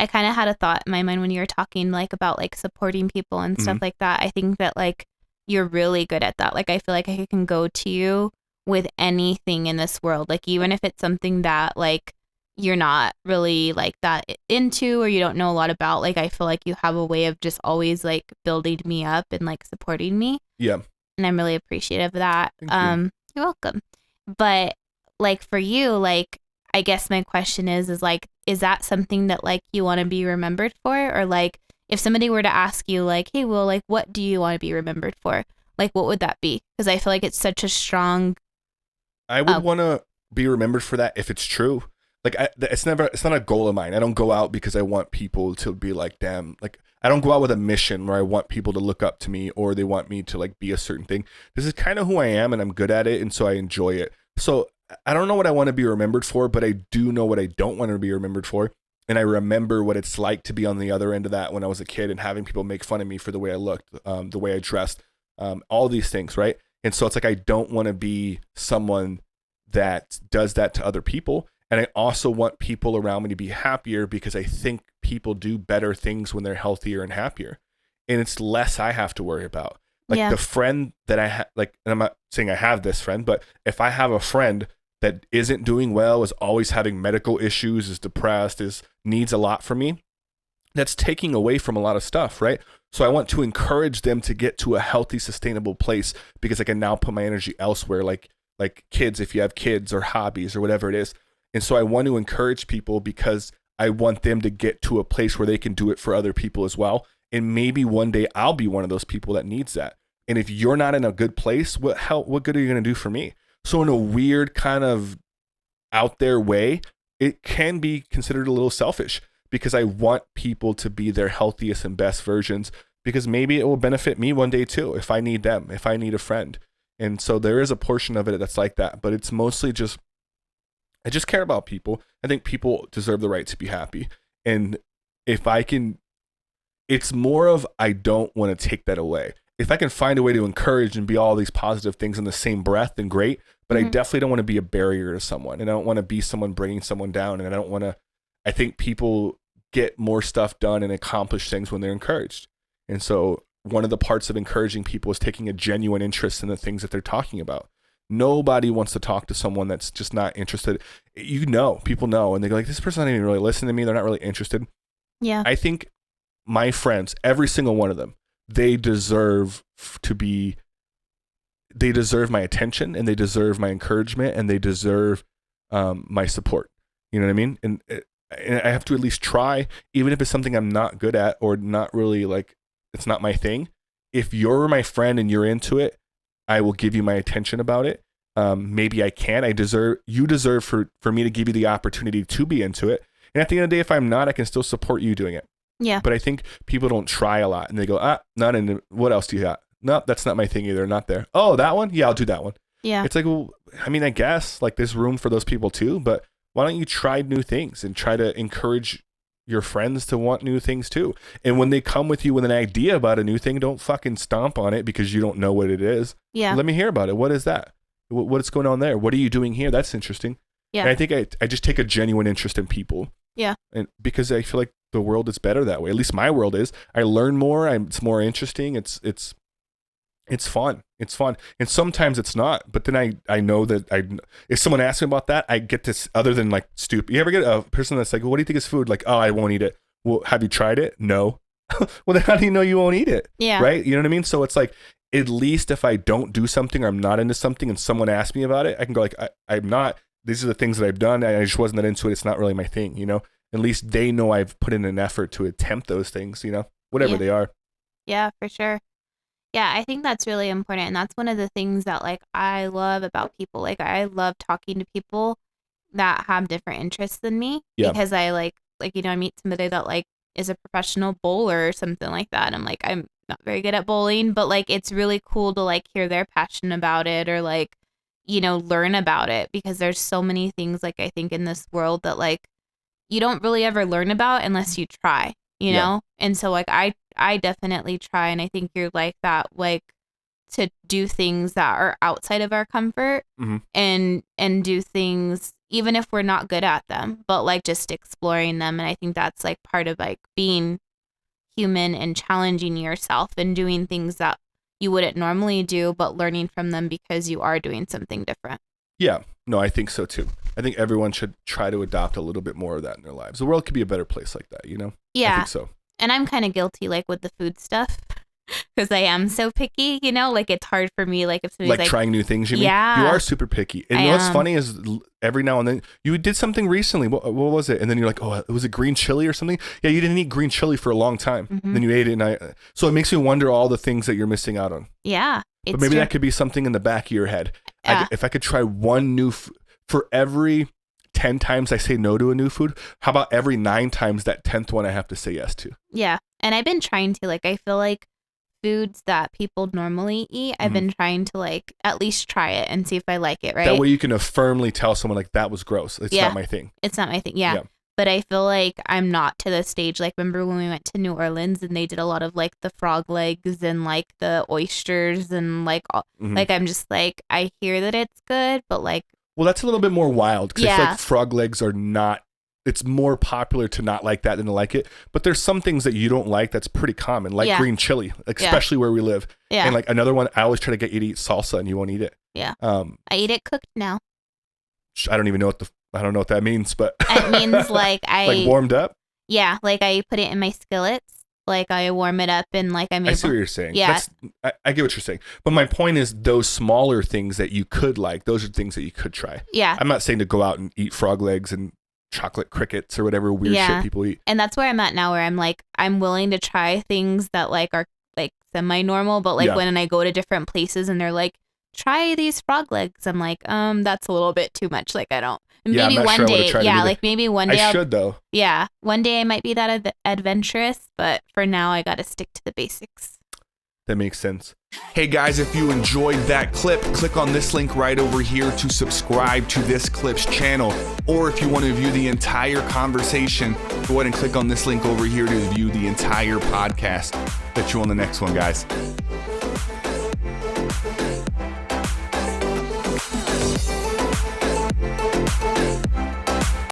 I kind of had a thought in my mind when you were talking like about like supporting people and stuff Mhm. like that. I think that like you're really good at that. Like I feel like I can go to you with anything in this world. Like even if it's something that like you're not really like that into or you don't know a lot about, like I feel like you have a way of just always like building me up and like supporting me. Yeah. And I'm really appreciative of that. Thank you. You're welcome. But like for you, like I guess my question is like, is that something that like you want to be remembered for? Or like if somebody were to ask you like, hey, well, like what do you want to be remembered for? Like what would that be? Because I feel like it's such a strong I would uh want to be remembered for that if it's true. Like it's not a goal of mine. I don't go out because I want people to be like, damn, like I don't go out with a mission where I want people to look up to me or they want me to like be a certain thing. This is kind of who I am and I'm good at it and so I enjoy it. So I don't know what I want to be remembered for, but I do know what I don't want to be remembered for. And I remember what it's like to be on the other end of that when I was a kid and having people make fun of me for the way I looked, the way I dressed, all these things, right? And so it's like I don't want to be someone that does that to other people. And I also want people around me to be happier because I think people do better things when they're healthier and happier. And it's less I have to worry about. Like yeah. the friend that I have, like, and I'm not saying I have this friend, but if I have a friend that isn't doing well, is always having medical issues, is depressed, needs a lot from me, that's taking away from a lot of stuff, right? So I want to encourage them to get to a healthy, sustainable place because I can now put my energy elsewhere, like kids, if you have kids or hobbies or whatever it is. And so I want to encourage people because I want them to get to a place where they can do it for other people as well. And maybe one day I'll be one of those people that needs that. And if you're not in a good place, what good are you going to do for me? So in a weird kind of out there way, it can be considered a little selfish because I want people to be their healthiest and best versions because maybe it will benefit me one day too if I need them, if I need a friend. And so there is a portion of it that's like that, but it's mostly just I just care about people. I think people deserve the right to be happy. And if I can it's more of I don't want to take that away. If I can find a way to encourage and be all these positive things in the same breath, then great. But I Mm-hmm. definitely don't want to be a barrier to someone. And I don't want to be someone bringing someone down. And I don't want to, I think people get more stuff done and accomplish things when they're encouraged. And so one of the parts of encouraging people is taking a genuine interest in the things that they're talking about. Nobody wants to talk to someone that's just not interested. You know, people know, and they go like, this person's not even really listening to me. They're not really interested. Yeah. I think my friends, every single one of them, they deserve to be, they deserve my attention and they deserve my encouragement and they deserve my support. You know what I mean? And I have to at least try, even if it's something I'm not good at or not really like, it's not my thing. If you're my friend and you're into it, I will give you my attention about it. Maybe I can. You deserve for me to give you the opportunity to be into it. And at the end of the day, if I'm not, I can still support you doing it. Yeah. But I think people don't try a lot and they go, not into, what else do you got? No, that's not my thing either. Not there. Oh, that one? Yeah, I'll do that one. Yeah. It's like, well, I mean, I guess like there's room for those people too, but why don't you try new things and try to encourage your friends to want new things too? And when they come with you with an idea about a new thing, don't fucking stomp on it because you don't know what it is. Yeah. Let me hear about it. What is that? What's going on there? What are you doing here? That's interesting. Yeah. And I think I just take a genuine interest in people. Yeah. And because I feel like the world is better that way. At least my world is. I learn more. It's more interesting. It's fun. It's fun. And sometimes it's not. But then I know that if someone asks me about that, I get this other than like stupid. You ever get a person that's like, well, what do you think is food? Like, oh, I won't eat it. Well, have you tried it? No. Well, then how do you know you won't eat it? Yeah. Right? You know what I mean? So it's like, at least if I don't do something or I'm not into something and someone asks me about it, I can go like, I'm not. These are the things that I've done. I just wasn't that into it. It's not really my thing, you know? At least they know I've put in an effort to attempt those things, you know, whatever they are. Yeah, for sure. Yeah, I think that's really important. And that's one of the things that like I love about people. Like I love talking to people that have different interests than me Yeah. because I like, you know, I meet somebody that like is a professional bowler or something like that. I'm like, I'm not very good at bowling, but like it's really cool to like hear their passion about it or like, you know, learn about it because there's so many things like I think in this world that like you don't really ever learn about unless you try, you know? And so like I definitely try and I think you're like that, like to do things that are outside of our comfort Mm-hmm. and do things even if we're not good at them, but like just exploring them. And I think that's like part of like being human and challenging yourself and doing things that you wouldn't normally do, but learning from them because you are doing something different. Yeah, no, I think so too. I think everyone should try to adopt a little bit more of that in their lives. The world could be a better place like that, you know? Yeah. I think so. And I'm kind of guilty like with the food stuff because I am so picky, you know, like it's hard for me. Like if somebody's like trying new things, you mean? Yeah. You are super picky. And you know what's funny is every now and then you did something recently. What was it? And then you're like, oh, it was a green chili or something. Yeah, you didn't eat green chili for a long time. Mm-hmm. Then you ate it. So it makes me wonder all the things that you're missing out on. Yeah. But maybe that could be something in the back of your head. Yeah. If I could try one new for every 10 times I say no to a new food, how about every 9 times that 10th one I have to say yes to? Yeah. And I've been trying to, like, I feel like foods that people normally eat, I've been trying to, like, at least try it and see if I like it, right? That way you can firmly tell someone, like, that was gross. It's not my thing. It's not my thing. Yeah. But I feel like I'm not to the stage. Like, remember when we went to New Orleans and they did a lot of, like, the frog legs and, like, the oysters and, like, all, like, I'm just, like, I hear that it's good, but, like. Well, that's a little bit more wild because I feel like frog legs are not. It's more popular to not like that than to like it. But there's some things that you don't like that's pretty common, like green chili, like especially where we live. Yeah. And like another one, I always try to get you to eat salsa and you won't eat it. Yeah. I eat it cooked now. I don't even know I don't know what that means, but it means like like warmed up. Yeah, like I put it in my skillets. Like I warm it up and like I see what you're saying. Yeah. I get what you're saying. But my point is those smaller things that you could like, those are things that you could try. Yeah. I'm not saying to go out and eat frog legs and chocolate crickets or whatever weird shit people eat. And that's where I'm at now, where I'm like, I'm willing to try things that like are like semi-normal, but like when I go to different places and they're like, try these frog legs, I'm like, that's a little bit too much. Like I don't. Maybe one day, like maybe one day I should though. Yeah, one day I might be that adventurous, but for now I got to stick to the basics. That makes sense. Hey guys, if you enjoyed that clip, click on this link right over here to subscribe to this clip's channel. Or if you want to view the entire conversation, go ahead and click on this link over here to view the entire podcast. Bet you on the next one, guys.